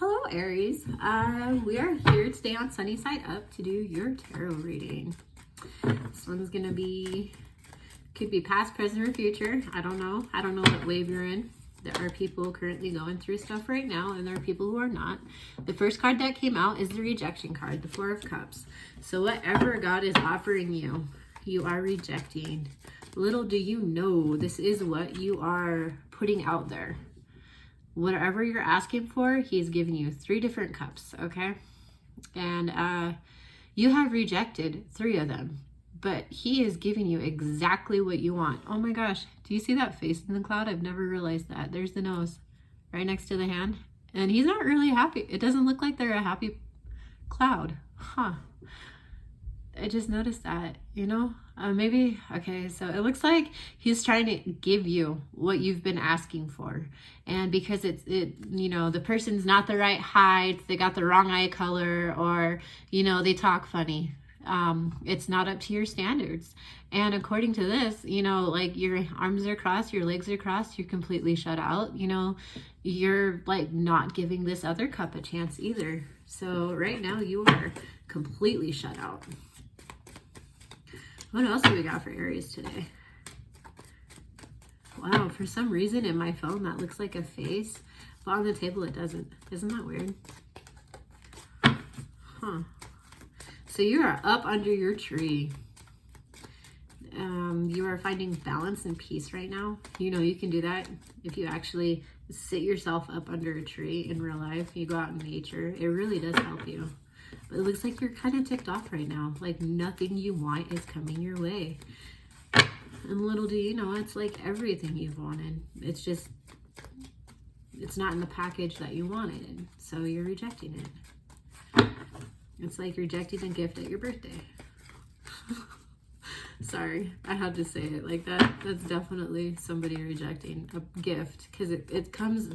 Hello, Aries. We are here today on Sunny Side Up to do your tarot reading. This one's gonna be, could be past, present, or future. I don't know. I don't know what wave you're in. There are people currently going through stuff right now, and there are people who are not. The first card that came out is the rejection card, the Four of Cups. So whatever God is offering you, you are rejecting. Little do you know, this is what you are putting out there. Whatever you're asking for, he's giving you 3 different cups, okay? And you have rejected 3 of them, but he is giving you exactly what you want. Oh my gosh, do you see that face in the cloud? I've never realized that. There's the nose right next to the hand. And he's not really happy. It doesn't look like they're a happy cloud. Huh. I just noticed that, you know? Maybe, okay, so it looks like he's trying to give you what you've been asking for. And because you know, the person's not the right height, they got the wrong eye color, or, you know, they talk funny. It's not up to your standards. And according to this, you know, like your arms are crossed, your legs are crossed, you're completely shut out. You know, you're like not giving this other cup a chance either. So right now you are completely shut out. What else do we got for Aries today? Wow, for some reason in my phone that looks like a face, but on the table it doesn't. Isn't that weird? Huh. So you are up under your tree. You are finding balance and peace right now. You know, you can do that if you actually sit yourself up under a tree in real life. You go out in nature. It really does help you. But it looks like you're kind of ticked off right now. Like nothing you want is coming your way. And little do you know, it's like everything you've wanted. It's just, it's not in the package that you wanted. So you're rejecting it. It's like rejecting a gift at your birthday. Sorry, I had to say it like that. That's definitely somebody rejecting a gift. Because it comes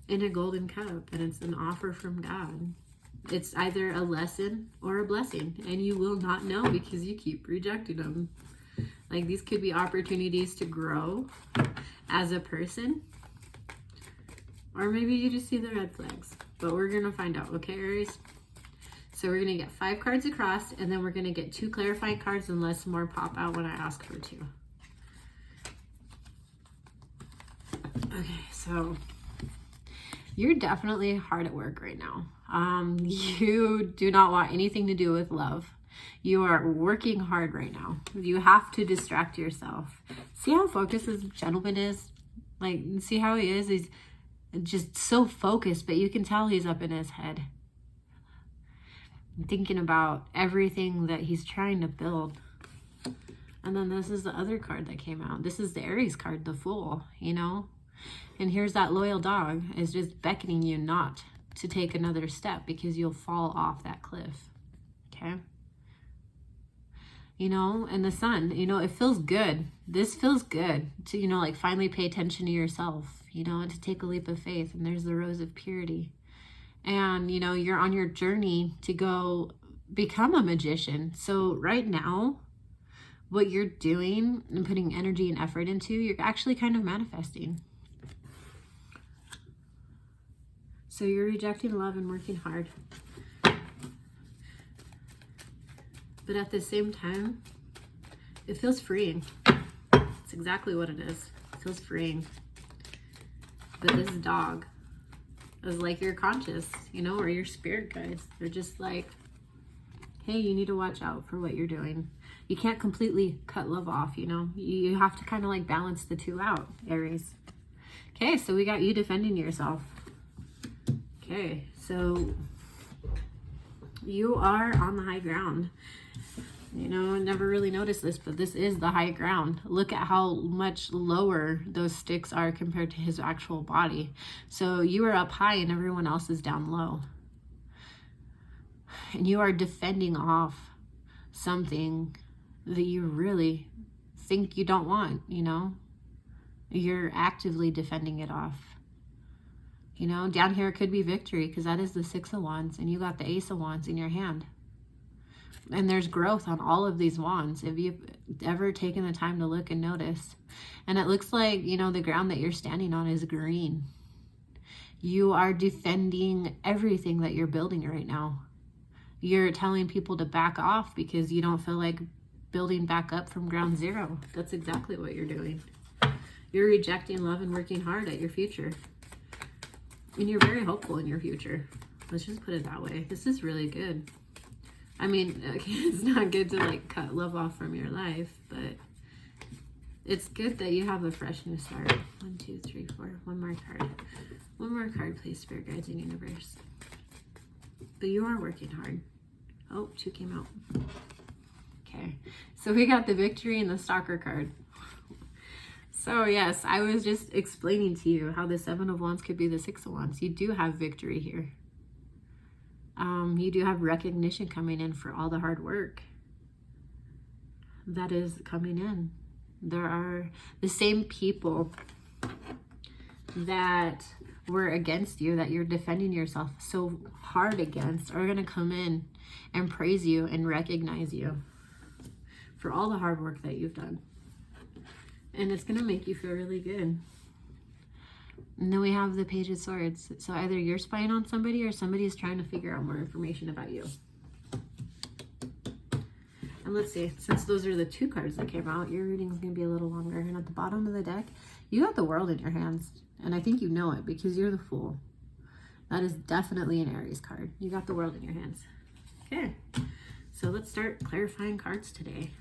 in a golden cup and it's an offer from God. It's either a lesson or a blessing, and you will not know because you keep rejecting them. Like these could be opportunities to grow as a person, or maybe you just see the red flags, but we're going to find out. Okay, Aries? So we're going to get 5 cards across, and then we're going to get 2 clarifying cards unless more pop out when I ask for 2. Okay, so you're definitely hard at work right now. You do not want anything to do with love. You are working hard right now. You have to distract yourself. See how focused this gentleman is? Like, see how he is? He's just so focused, but you can tell he's up in his head, thinking about everything that he's trying to build. And then this is the other card that came out. This is the Aries card, the Fool, you know? And here's that loyal dog is just beckoning you not to take another step because you'll fall off that cliff. Okay? You know, and the Sun, you know, it feels good. This feels good to, you know, like finally pay attention to yourself, you know, and to take a leap of faith. And there's the Rose of Purity. And, you know, you're on your journey to go become a magician. So right now, what you're doing and putting energy and effort into, you're actually kind of manifesting. So you're rejecting love and working hard. But at the same time, it feels freeing. It's exactly what it is. It feels freeing. But this dog is like your conscious, you know, or your spirit guides. They're just like, hey, you need to watch out for what you're doing. You can't completely cut love off, you know. You have to kind of like balance the 2 out, Aries. Okay, so we got you defending yourself. Okay, so you are on the high ground. You know, I never really noticed this, but this is the high ground. Look at how much lower those sticks are compared to his actual body. So you are up high and everyone else is down low. And you are defending off something that you really think you don't want, you know? You're actively defending it off. You know, down here it could be victory because that is the 6 of Wands and you got the Ace of Wands in your hand. And there's growth on all of these wands if you've ever taken the time to look and notice. And it looks like, you know, the ground that you're standing on is green. You are defending everything that you're building right now. You're telling people to back off because you don't feel like building back up from ground zero. That's exactly what you're doing. You're rejecting love and working hard at your future. And you're very hopeful in your future. Let's just put it that way. This is really good. I mean, okay, it's not good to like cut love off from your life, but it's good that you have a fresh new start. 1, 2, 3, 4. One more card. One more card, please, Spirit Guides and Universe. But you are working hard. Oh, 2 came out. Okay. So we got the Victory and the Stalker card. So yes, I was just explaining to you how the 7 of Wands could be the 6 of Wands. You do have victory here. You do have recognition coming in for all the hard work that is coming in. There are the same people that were against you, that you're defending yourself so hard against, are going to come in and praise you and recognize you for all the hard work that you've done. And it's going to make you feel really good. And then we have the Page of Swords. So either you're spying on somebody or somebody is trying to figure out more information about you. And let's see, since those are the 2 cards that came out, your reading is going to be a little longer. And at the bottom of the deck, you got the World in your hands. And I think you know it because you're the Fool. That is definitely an Aries card. You got the World in your hands. Okay, so let's start clarifying cards today.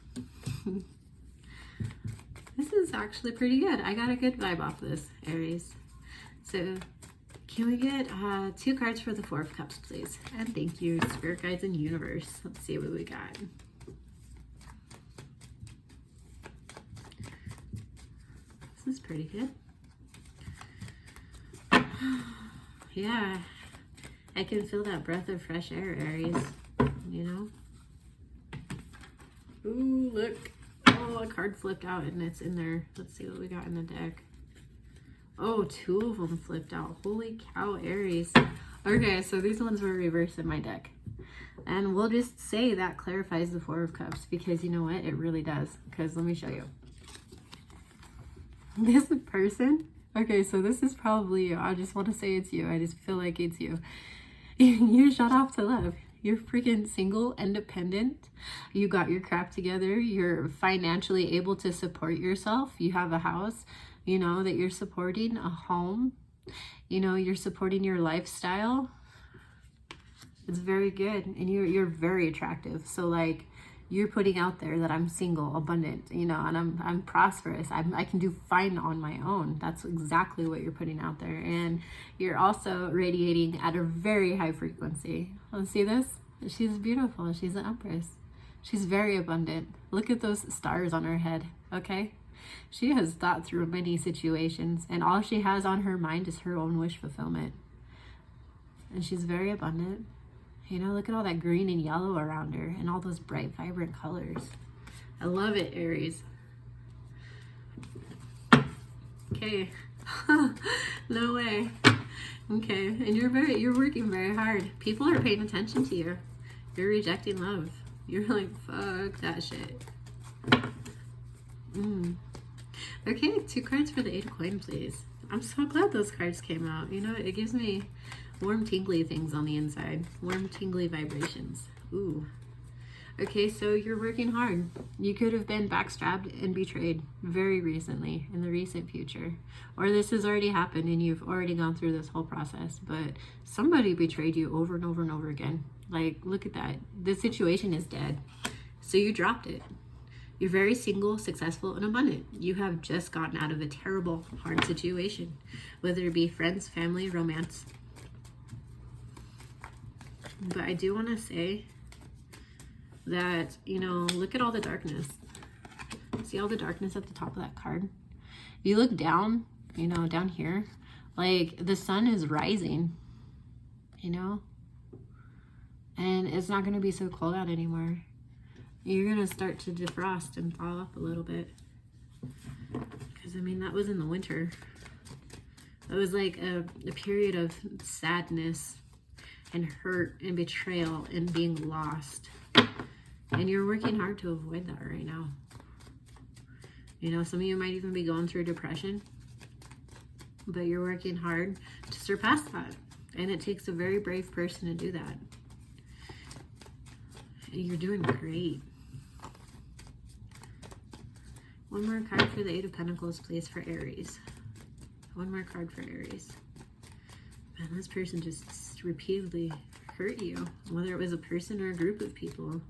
This is actually pretty good. I got a good vibe off this, Aries. So can we get 2 cards for the 4 of Cups, please? And thank you, Spirit Guides and Universe. Let's see what we got. This is pretty good. Yeah, I can feel that breath of fresh air, Aries, you know? Ooh, look. Oh, a card flipped out and it's in there. Let's see what we got in the deck. Oh, 2 of them flipped out. Holy cow, Aries. Okay, so these ones were reversed in my deck. And we'll just say that clarifies the 4 of Cups because you know what? It really does. Because let me show you. This person, okay, so this is probably you. I just want to say it's you. I just feel like it's you. You shut off to love. You're freaking single, independent. You got your crap together. You're financially able to support yourself. You have a house, you know, that you're supporting, a home. You know, you're supporting your lifestyle. It's very good. And you're very attractive. So like, you're putting out there that I'm single, abundant, you know, and I'm prosperous. I can do fine on my own. That's exactly what you're putting out there. And you're also radiating at a very high frequency. Let's see this. She's beautiful. She's an Empress. She's very abundant. Look at those stars on her head, okay? She has thought through many situations, and all she has on her mind is her own wish fulfillment. And she's very abundant. You know, look at all that green and yellow around her and all those bright, vibrant colors. I love it, Aries. Okay. No way. Okay, and you're working very hard. People are paying attention to you. You're rejecting love. You're like, fuck that shit. Okay, 2 cards for the 8 of Coins, please. I'm so glad those cards came out. You know, it gives me warm, tingly things on the inside. Warm, tingly vibrations. Ooh. Okay, so you're working hard. You could have been backstabbed and betrayed very recently, in the recent future. Or this has already happened and you've already gone through this whole process. But somebody betrayed you over and over and over again. Like, look at that. The situation is dead. So you dropped it. You're very single, successful, and abundant. You have just gotten out of a terrible, hard situation. Whether it be friends, family, romance. But I do want to say that, you know, look at all the darkness. See all the darkness at the top of that card? If you look down, you know, down here, like the sun is rising, you know? And it's not going to be so cold out anymore. You're going to start to defrost and thaw up a little bit. Because, I mean, that was in the winter. It was like a period of sadness and hurt and betrayal and being lost. And you're working hard to avoid that right now. You know, some of you might even be going through depression. but you're working hard to surpass that. And it takes a very brave person to do that. And you're doing great. One more card for the Eight of Pentacles, please, for Aries. One more card for Aries. Man, this person just repeatedly hurt you, whether it was a person or a group of people.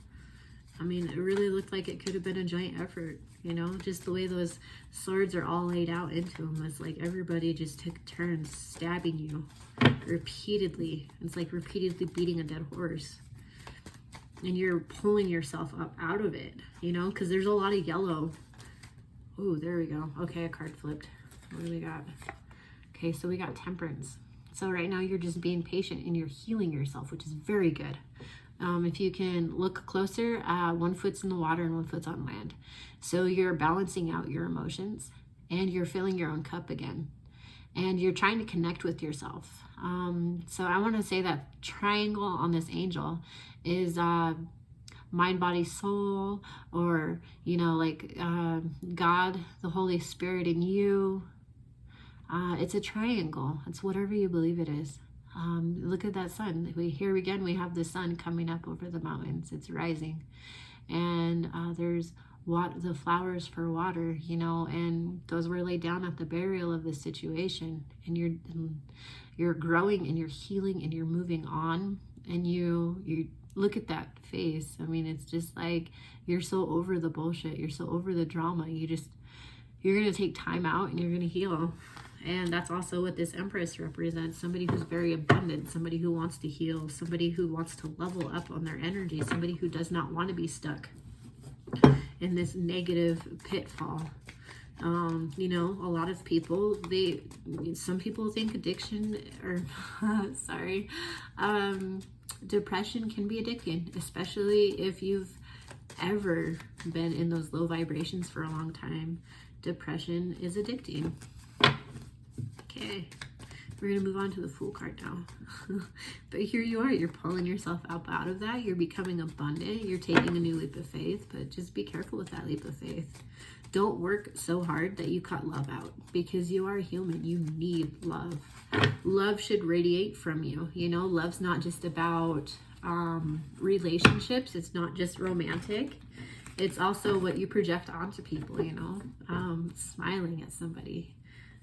I mean, it really looked like it could have been a joint effort, you know, just the way those swords are all laid out into them. It's like everybody just took turns stabbing you repeatedly. It's like repeatedly beating a dead horse. And you're pulling yourself up out of it, you know, because there's a lot of yellow. Oh, there we go. Okay, a card flipped. What do we got? Okay, so we got Temperance. So right now you're just being patient and you're healing yourself, which is very good. If you can look closer, one foot's in the water and one foot's on land. So you're balancing out your emotions and you're filling your own cup again. And you're trying to connect with yourself. So I want to say that triangle on this angel is mind, body, soul, or, you know, like God, the Holy Spirit in you. It's a triangle. It's whatever you believe it is. Look at that sun. Here again, we have the sun coming up over the mountains. It's rising. And there's the flowers for water, you know, and those were laid down at the burial of the situation. And you're growing and you're healing and you're moving on. And you look at that face. I mean, it's just like you're so over the bullshit. You're so over the drama. You're going to take time out and you're going to heal. And that's also what this Empress represents. Somebody who's very abundant, somebody who wants to heal, somebody who wants to level up on their energy, somebody who does not want to be stuck in this negative pitfall. You know, a lot of people, some people think addiction or, sorry, depression can be addicting, especially if you've ever been in those low vibrations for a long time. Depression is addicting. Okay, we're going to move on to the Fool card now. But here you are, you're pulling yourself up out of that. You're becoming abundant. You're taking a new leap of faith, but just be careful with that leap of faith. Don't work so hard that you cut love out, because you are human. You need love. Love should radiate from you. You know, love's not just about relationships. It's not just romantic. It's also what you project onto people, you know, smiling at somebody,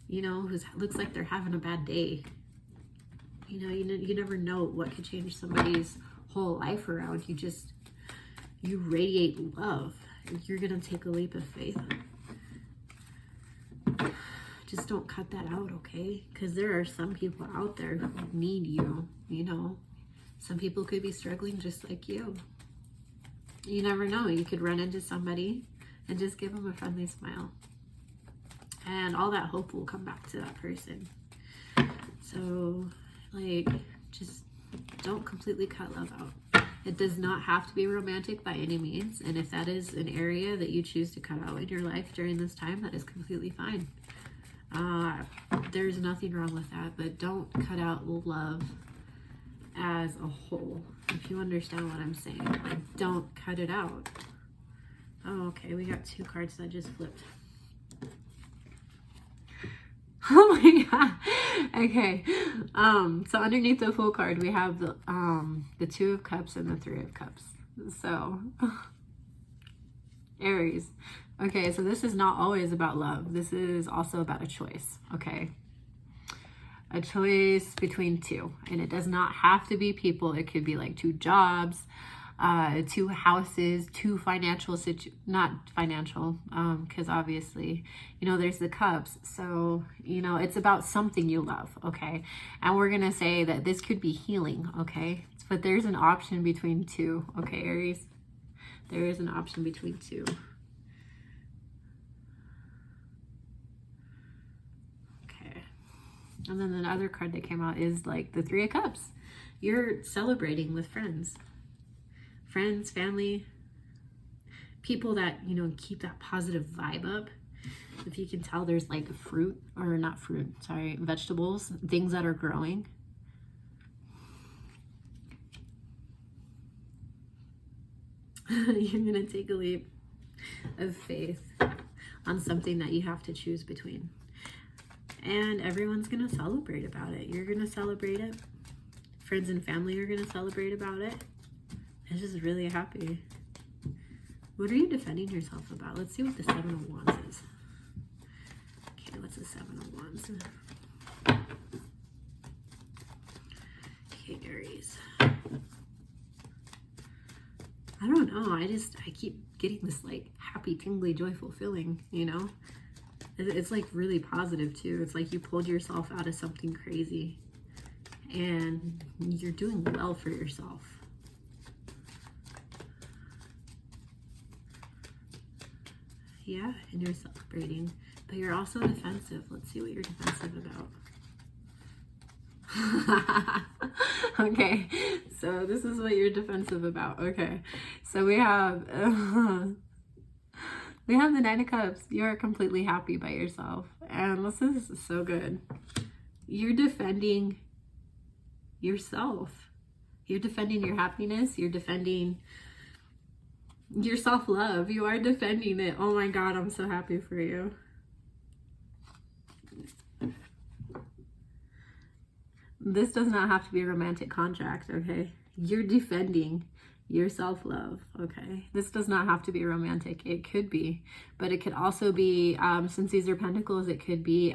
you know, who looks like they're having a bad day. You know, you never know what could change somebody's whole life around. You radiate love. You're going to take a leap of faith. Just don't cut that out, okay? Because there are some people out there who need you, you know. Some people could be struggling just like you. You never know. You could run into somebody and just give them a friendly smile. And all that hope will come back to that person. So, like, just don't completely cut love out. It does not have to be romantic by any means. And if that is an area that you choose to cut out in your life during this time, that is completely fine. There's nothing wrong with that. But don't cut out love as a whole, if you understand what I'm saying. Like, don't cut it out. Oh, okay, we got two cards that just flipped. Oh my god. Okay. So underneath the Fool card we have the Two of Cups and the Three of Cups. So Aries. Okay, so this is not always about love. This is also about a choice, okay? A choice between two. And it does not have to be people. It could be like two jobs, two houses, two financial not financial, because obviously, you know, there's the cups. So, you know, it's about something you love, okay? And we're going to say that this could be healing, okay? But there's an option between two, okay, Aries? There is an option between two. And then the other card that came out is like the Three of Cups. You're celebrating with friends. Friends, family, people that, you know, keep that positive vibe up. If you can tell, there's like fruit, or not fruit, sorry, vegetables, things that are growing. You're going to take a leap of faith on something that you have to choose between. And everyone's going to celebrate about it. You're going to celebrate it. Friends and family are going to celebrate about it. I'm just really happy. What are you defending yourself about? Let's see what the Seven of Wands is. Okay, what's the Seven of Wands? Okay, Aries. I don't know. I keep getting this like happy, tingly, joyful feeling, you know? It's like really positive too. It's like you pulled yourself out of something crazy and you're doing well for yourself. Yeah, and you're celebrating, but you're also defensive. Let's see what you're defensive about. Okay, so this is what you're defensive about. Okay, so we have the Nine of Cups. You're completely happy by yourself, and this is so good. You're defending yourself. You're defending your happiness. You're defending your self-love. You are defending it. Oh my God, I'm so happy for you. This does not have to be a romantic contract, okay? You're defending your self-love, okay? This does not have to be romantic. It could be, but it could also be, since these are pentacles, it could be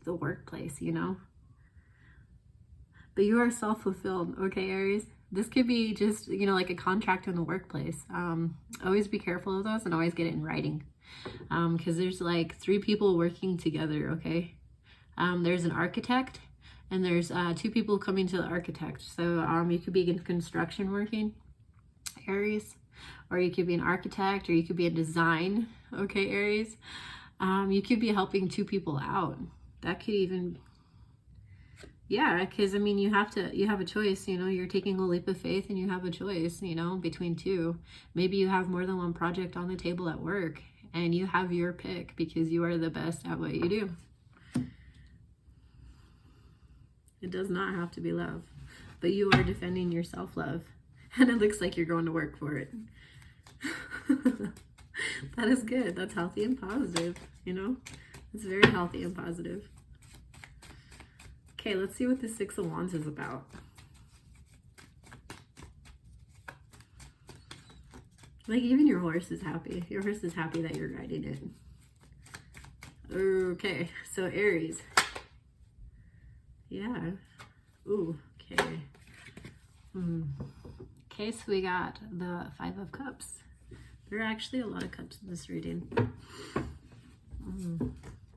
the workplace, you know? But you are self-fulfilled, okay, Aries? This could be just, you know, like a contract in the workplace. Always be careful of those and always get it in writing. Because there's like 3 people working together, okay? There's an architect and there's 2 people coming to the architect. So you could be in construction working, Aries, or you could be an architect, or you could be in design, okay, Aries? You could be helping 2 people out. That could even... Yeah, because I mean, you have a choice, you know, you're taking a leap of faith and you have a choice, you know, between 2. Maybe you have more than one project on the table at work and you have your pick because you are the best at what you do. It does not have to be love, but you are defending your self-love and it looks like you're going to work for it. That is good. That's healthy and positive, you know, it's very healthy and positive. Okay, let's see what the Six of Wands is about. Like, even your horse is happy. Your horse is happy that you're riding it. Okay, so Aries. Yeah. Ooh, okay. Okay, so we got the Five of Cups. There are actually a lot of cups in this reading.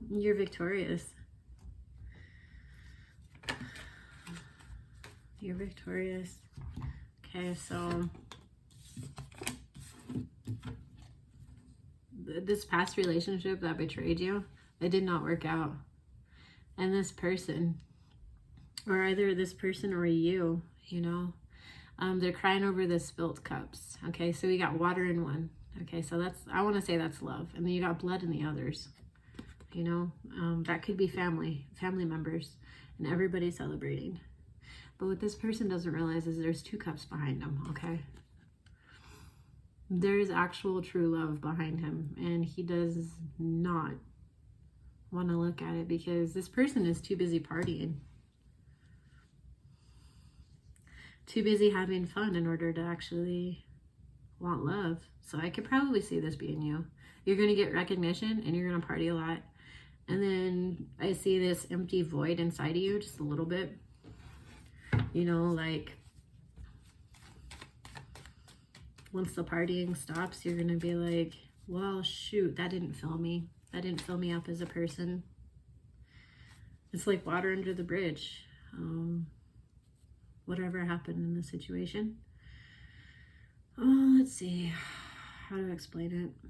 You're victorious. You're victorious. Okay, so this past relationship that betrayed you, it did not work out. And this person, or either this person or you, you know, they're crying over the spilt cups. Okay, so we got water in one. Okay, so that's, I want to say that's love. And then you got blood in the others. You know, that could be family members, and everybody celebrating. But what this person doesn't realize is there's 2 cups behind him, okay? There is actual true love behind him, and he does not want to look at it because this person is too busy partying. Too busy having fun in order to actually want love. So I could probably see this being you. You're going to get recognition and you're going to party a lot. And then I see this empty void inside of you, just a little bit. You know, like once the partying stops, you're going to be like, well, shoot, that didn't fill me. That didn't fill me up as a person. It's like water under the bridge. Whatever happened in the situation. Oh, let's see. How to explain it?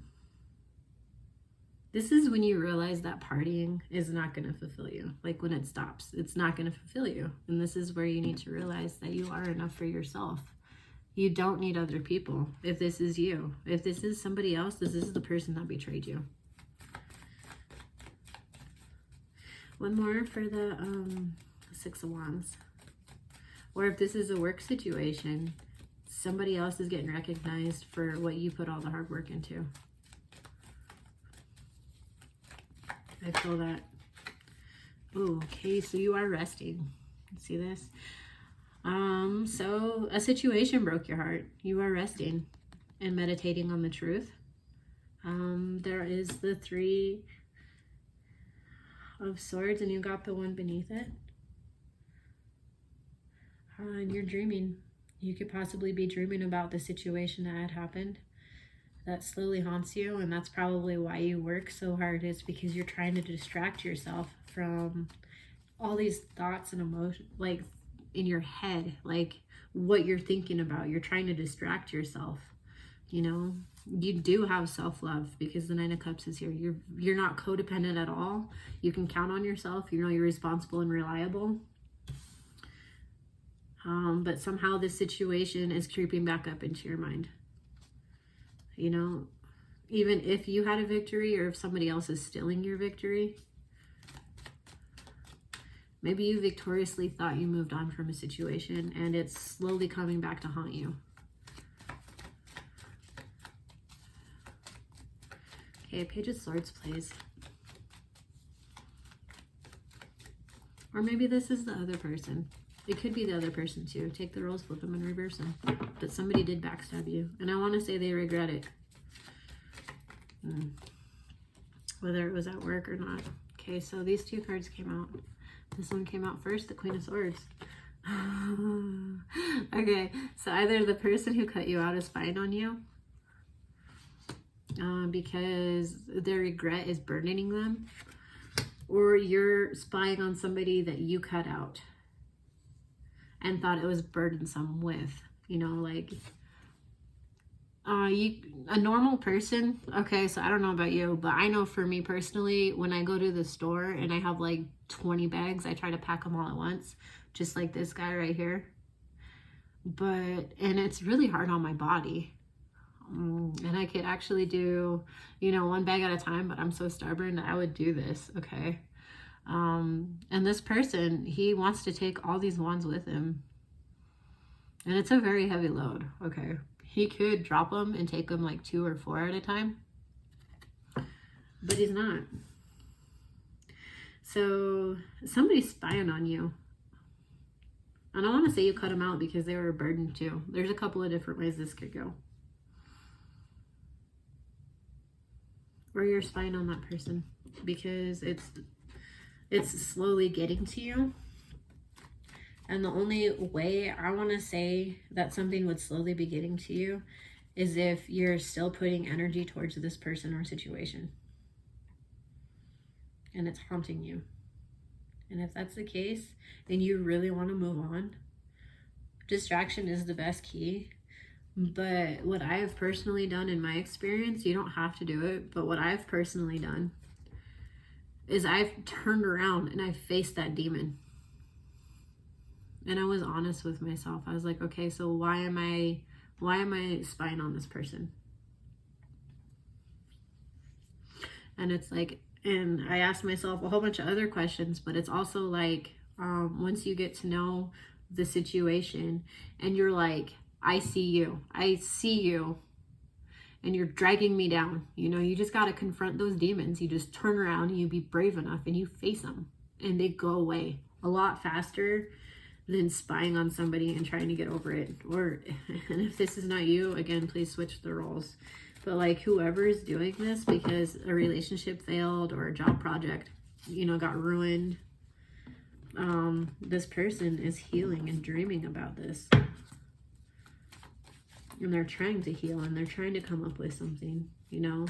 This is when you realize that partying is not going to fulfill you. Like when it stops, it's not going to fulfill you. And this is where you need to realize that you are enough for yourself. You don't need other people. If this is you, if this is somebody else, this is the person that betrayed you. One more for the Six of Wands. Or if this is a work situation, somebody else is getting recognized for what you put all the hard work into. I feel that. Okay, so you are resting. See this? So a situation broke your heart. You are resting and meditating on the truth. There is the 3 of Swords, and you got the 1 beneath it. And you're dreaming. You could possibly be dreaming about the situation that had happened that slowly haunts you, and that's probably why you work so hard, is because you're trying to distract yourself from all these thoughts and emotions, like in your head, like what you're thinking about. You're trying to distract yourself. You know, you do have self-love because the 9 of Cups is here. You're not codependent at all. You can count on yourself. You know, you're responsible and reliable. But somehow this situation is creeping back up into your mind. You know, even if you had a victory, or if somebody else is stealing your victory, maybe you victoriously thought you moved on from a situation and it's slowly coming back to haunt you. Okay, Page of Swords, please. Or maybe this is the other person. It could be the other person too. Take the roles, flip them, and reverse them. But somebody did backstab you. And I want to say they regret it. Whether it was at work or not. Okay, so these 2 cards came out. This one came out first, the Queen of Swords. Okay, so either the person who cut you out is spying on you. Because their regret is burdening them. Or you're spying on somebody that you cut out and thought it was burdensome with, you know, like a normal person. Okay, so I don't know about you, but I know for me personally, when I go to the store and I have like 20 bags, I try to pack them all at once, just like this guy right here. And it's really hard on my body. And I could actually do, you know, 1 bag at a time, but I'm so stubborn that I would do this, okay? And this person, he wants to take all these wands with him. And it's a very heavy load, okay? He could drop them and take them like 2 or 4 at a time. But he's not. So somebody's spying on you. And I want to say you cut them out because they were a burden too. There's a couple of different ways this could go. Or you're spying on that person because it's slowly getting to you. And the only way I want to say that something would slowly be getting to you is if you're still putting energy towards this person or situation. And it's haunting you. And if that's the case, and you really want to move on, distraction is the best key. But what I have personally done in my experience, you don't have to do it, but what I've personally done is I've turned around and I faced that demon. And I was honest with myself. I was like, okay, so why am I spying on this person? And it's like, and I asked myself a whole bunch of other questions, but it's also like, once you get to know the situation and you're like, I see you, and you're dragging me down. You know, you just got to confront those demons. You just turn around and you be brave enough and you face them and they go away a lot faster than spying on somebody and trying to get over it. Or, and if this is not you, again, please switch the roles. But like whoever is doing this because a relationship failed or a job project, you know, got ruined, this person is healing and dreaming about this. And they're trying to heal and they're trying to come up with something, you know.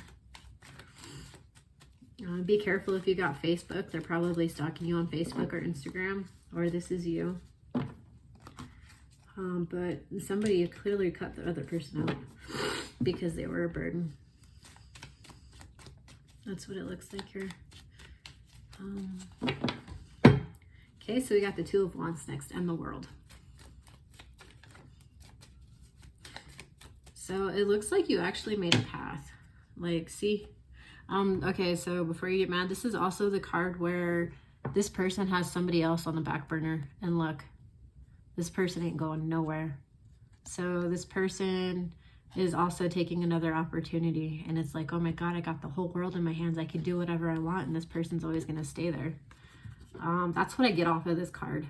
Be careful if you got Facebook. They're probably stalking you on Facebook or Instagram, or this is you. But somebody clearly cut the other person out because they were a burden. That's what it looks like here. Okay, so we got the Two of Wands next and the World. So it looks like you actually made a path. Like, see? Okay, so before you get mad, this is also the card where this person has somebody else on the back burner. And look, this person ain't going nowhere. So this person is also taking another opportunity. And it's like, oh my God, I got the whole world in my hands. I can do whatever I want. And this person's always going to stay there. That's what I get off of this card.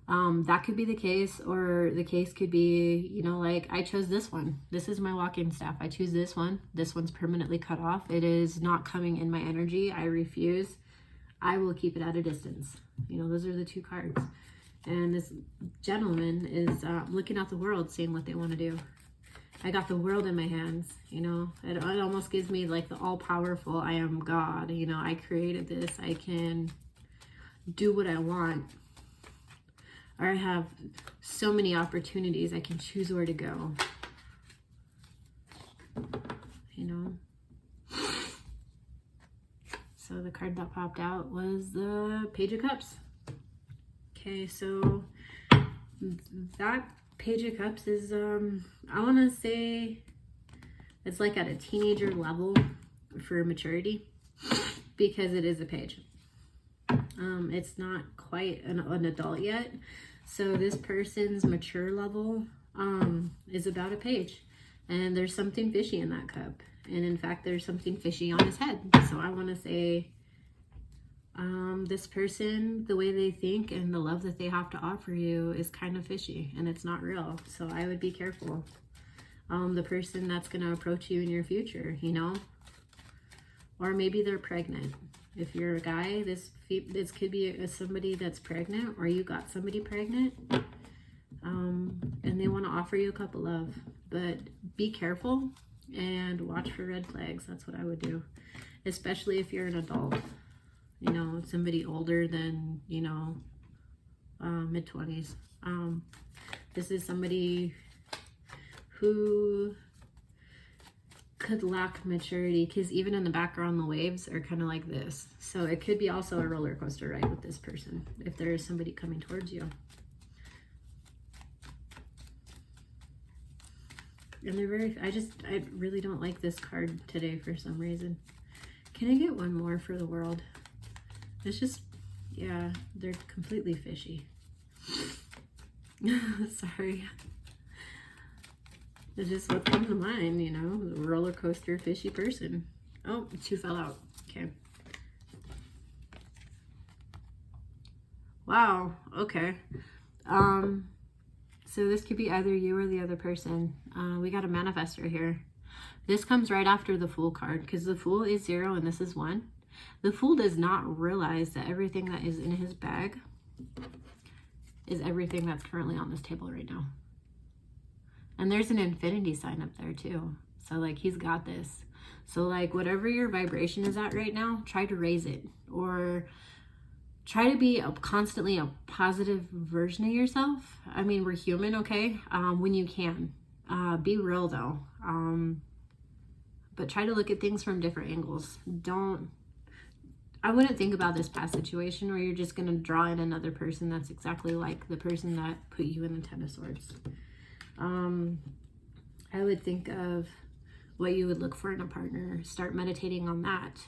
That could be the case, or the case could be, you know, like I chose this one. This is my walking staff. I choose this one. This one's permanently cut off. It is not coming in my energy. I refuse. I will keep it at a distance. You know, those are the two cards. And this gentleman is looking at the world, seeing what they want to do. I got the world in my hands, you know. It almost gives me like the all-powerful, I am God. You know, I created this. I can do what I want. Or I have so many opportunities. I can choose where to go. You know. So the card that popped out was the Page of Cups. Okay, so that Page of Cups is, I want to say it's like at a teenager level for maturity, because it is a page. It's not quite an adult yet. So this person's mature level is about a page. And there's something fishy in that cup. And in fact, there's something fishy on his head. So I want to say this person, the way they think and the love that they have to offer you is kind of fishy. And it's not real. So I would be careful. The person that's going to approach you in your future, you know. Or maybe they're pregnant. If you're a guy, this could be somebody that's pregnant, or you got somebody pregnant, and they want to offer you a cup of love. But be careful and watch for red flags. That's what I would do, especially if you're an adult. You know, somebody older than, you know, mid-20s. This is somebody who could lack maturity, because even in the background the waves are kind of like this. So it could be also a roller coaster ride with this person if there is somebody coming towards you. And they're very, I really don't like this card today for some reason. Can I get one more for the world? It's just, yeah, they're completely fishy. Sorry. It's just what comes to mind, you know, the roller coaster fishy person. Oh, two fell out. Okay. Wow. Okay. So this could be either you or the other person. We got a manifestor here. This comes right after the Fool card, because the Fool is 0 and this is 1. The Fool does not realize that everything that is in his bag is everything that's currently on this table right now. And there's an infinity sign up there too. So like he's got this. So like whatever your vibration is at right now, try to raise it, or try to be constantly a positive version of yourself. I mean, we're human, okay? When you can. Be real though. But try to look at things from different angles. I wouldn't think about this past situation where you're just going to draw in another person that's exactly like the person that put you in the Ten of Swords. I would think of what you would look for in a partner. Start meditating on that.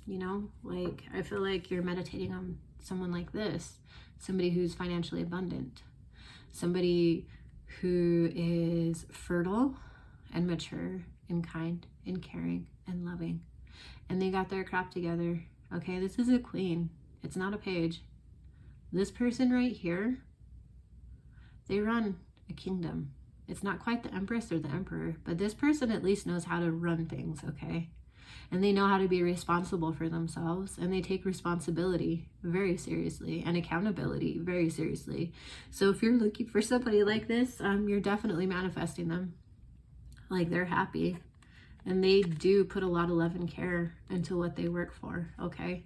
You know, like I feel like you're meditating on someone like this, somebody who's financially abundant, somebody who is fertile and mature and kind and caring and loving, and they got their crap together. Okay, this is a queen. It's not a page. This person right here, they run a kingdom. It's not quite the empress or the emperor, but this person at least knows how to run things, okay? And they know how to be responsible for themselves, and they take responsibility very seriously and accountability very seriously. So if you're looking for somebody like this, you're definitely manifesting them. Like they're happy, and they do put a lot of love and care into what they work for, okay?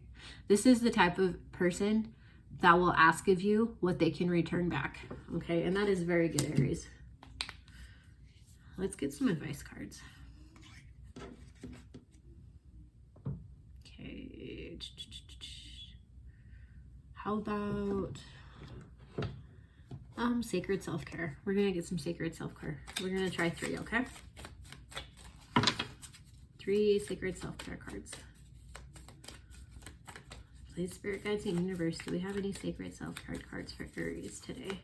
This is the type of person that will ask of you what they can return back, okay? And that is very good, Aries. Let's get some advice cards. Okay. How about sacred self-care? We're gonna get some sacred self-care. We're gonna try 3, okay? 3 sacred self-care cards. Please, Spirit Guides and Universe, do we have any sacred self-care cards for Aries today?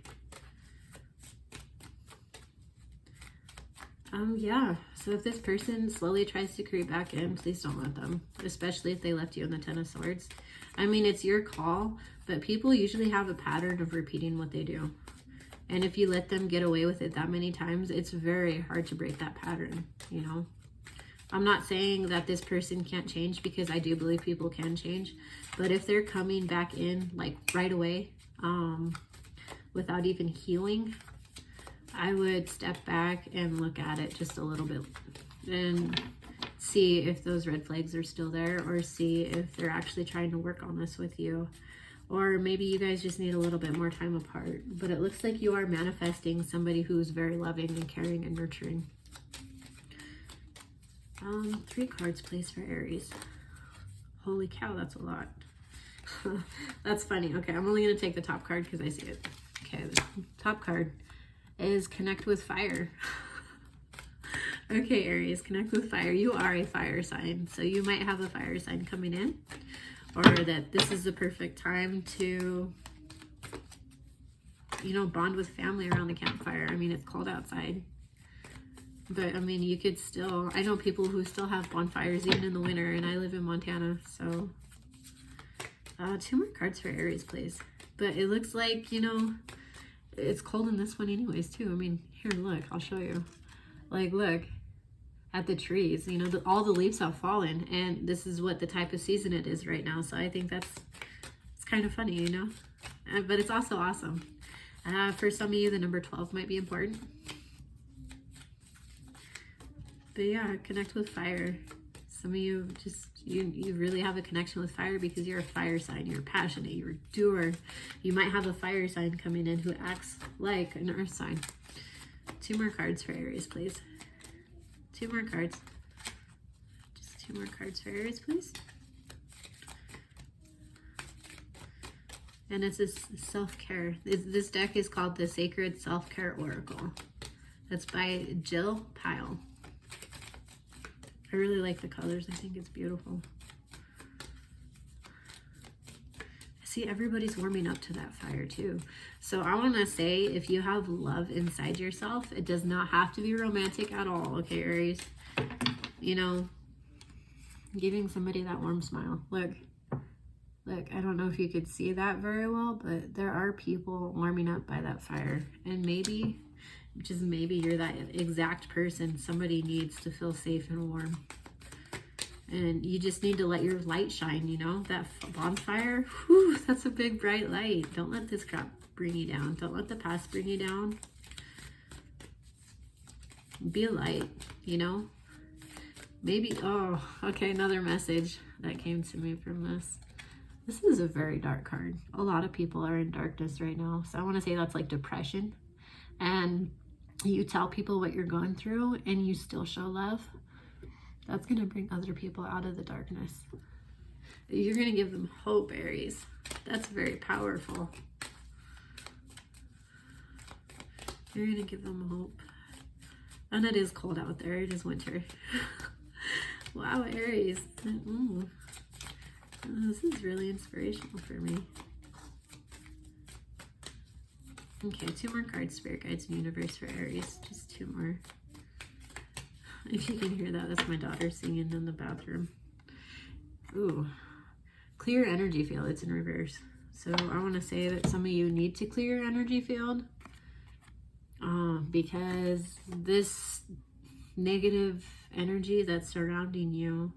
Yeah, so if this person slowly tries to creep back in, please don't let them, especially if they left you in the Ten of Swords. I mean, it's your call, but people usually have a pattern of repeating what they do. And if you let them get away with it that many times, it's very hard to break that pattern, you know? I'm not saying that this person can't change, because I do believe people can change. But if they're coming back in like right away, without even healing, I would step back and look at it just a little bit and see if those red flags are still there, or see if they're actually trying to work on this with you. Or maybe you guys just need a little bit more time apart. But it looks like you are manifesting somebody who's very loving and caring and nurturing. 3 cards, please, for Aries. Holy cow, that's a lot. That's funny. Okay, I'm only going to take the top card because I see it. Okay, the top card is connect with fire. Okay, Aries, connect with fire. You are a fire sign, so you might have a fire sign coming in, or that this is the perfect time to, you know, bond with family around the campfire. I mean, it's cold outside, but I mean, you could still, I know people who still have bonfires even in the winter, and I live in Montana, so 2 more cards for Aries, please. But it looks like, you know, it's cold in this one anyways too. I mean, here, look, I'll show you. Like, look at the trees, you know, all the leaves have fallen, and this is what the type of season it is right now. So I think it's kind of funny, you know, but it's also awesome. For some of you, the number 12 might be important. But yeah, connect with fire. Some of you just, you really have a connection with fire because you're a fire sign. You're passionate, you're a doer. You might have a fire sign coming in who acts like an earth sign. 2 more cards for Aries, please. 2 more cards. Just 2 more cards for Aries, please. And it's this self-care. This deck is called the Sacred Self-Care Oracle. That's by Jill Pyle. I really like the colors. I think it's beautiful. See, everybody's warming up to that fire too. So I want to say, if you have love inside yourself, it does not have to be romantic at all. Okay, Aries? You know, giving somebody that warm smile. Look, I don't know if you could see that very well, but there are people warming up by that fire. And maybe, just maybe, you're that exact person somebody needs to feel safe and warm. And you just need to let your light shine, you know? That bonfire, whew, that's a big bright light. Don't let this crap bring you down. Don't let the past bring you down. Be a light, you know? Maybe, oh, okay, another message that came to me from this. This is a very dark card. A lot of people are in darkness right now. So I want to say that's like depression. And you tell people what you're going through and you still show love. That's going to bring other people out of the darkness. You're going to give them hope, Aries. That's very powerful. You're going to give them hope. And it is cold out there. It is winter. Wow, Aries. Ooh. This is really inspirational for me. Okay, 2 more cards, Spirit Guides and Universe for Aries. Just 2 more. If you can hear that, that's my daughter singing in the bathroom. Ooh. Clear energy field. It's in reverse. So I want to say that some of you need to clear your energy field. Because this negative energy that's surrounding you,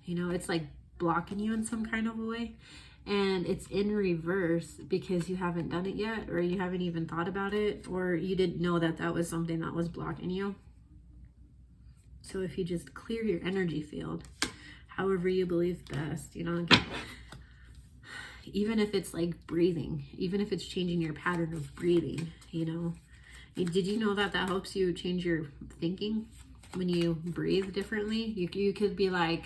you know, it's like blocking you in some kind of a way. And it's in reverse because you haven't done it yet, or you haven't even thought about it, or you didn't know that that was something that was blocking you. So if you just clear your energy field, however you believe best, you know, even if it's like breathing, even if it's changing your pattern of breathing, you know. Did you know that that helps you change your thinking when you breathe differently? You could be like,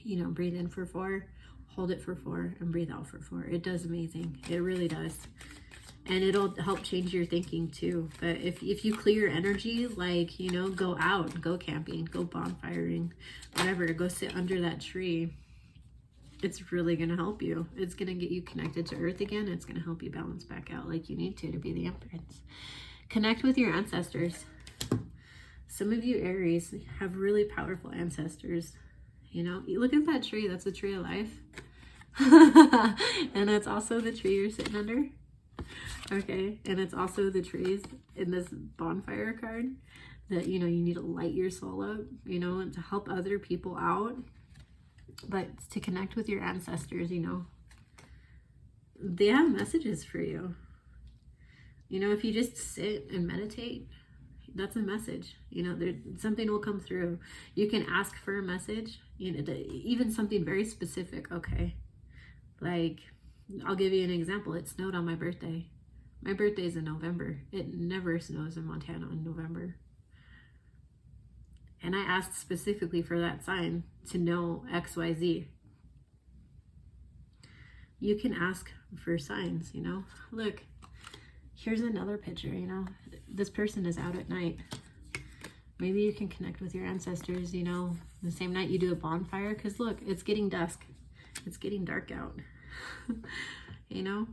you know, breathe in for 4, hold it for 4, and breathe out for 4. It does amazing. It really does. And it'll help change your thinking too. But if you clear energy, like, you know, go out, go camping, go bonfiring, whatever, go sit under that tree, it's really going to help you. It's going to get you connected to earth again. It's going to help you balance back out like you need to be the Empress. Connect with your ancestors. Some of you Aries have really powerful ancestors. You know, you look at that tree, that's the tree of life. And it's also the tree you're sitting under. Okay, and it's also the trees in this bonfire card that, you know, you need to light your soul up, you know, and to help other people out. But to connect with your ancestors, you know, they have messages for you. You know, if you just sit and meditate, that's a message. You know, something will come through. You can ask for a message, you know, even something very specific. Okay, like I'll give you an example. It snowed on my birthday. My birthday is in November. It never snows in Montana in November. And I asked specifically for that sign to know XYZ. You can ask for signs, you know. Look, here's another picture, you know. This person is out at night. Maybe you can connect with your ancestors, you know, the same night you do a bonfire. Because look, it's getting dusk. It's getting dark out. You know.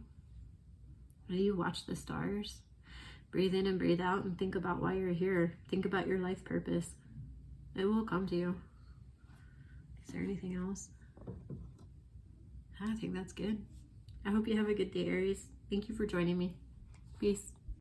Maybe you watch the stars. Breathe in and breathe out and think about why you're here. Think about your life purpose. It will come to you. Is there anything else? I think that's good. I hope you have a good day, Aries. Thank you for joining me. Peace.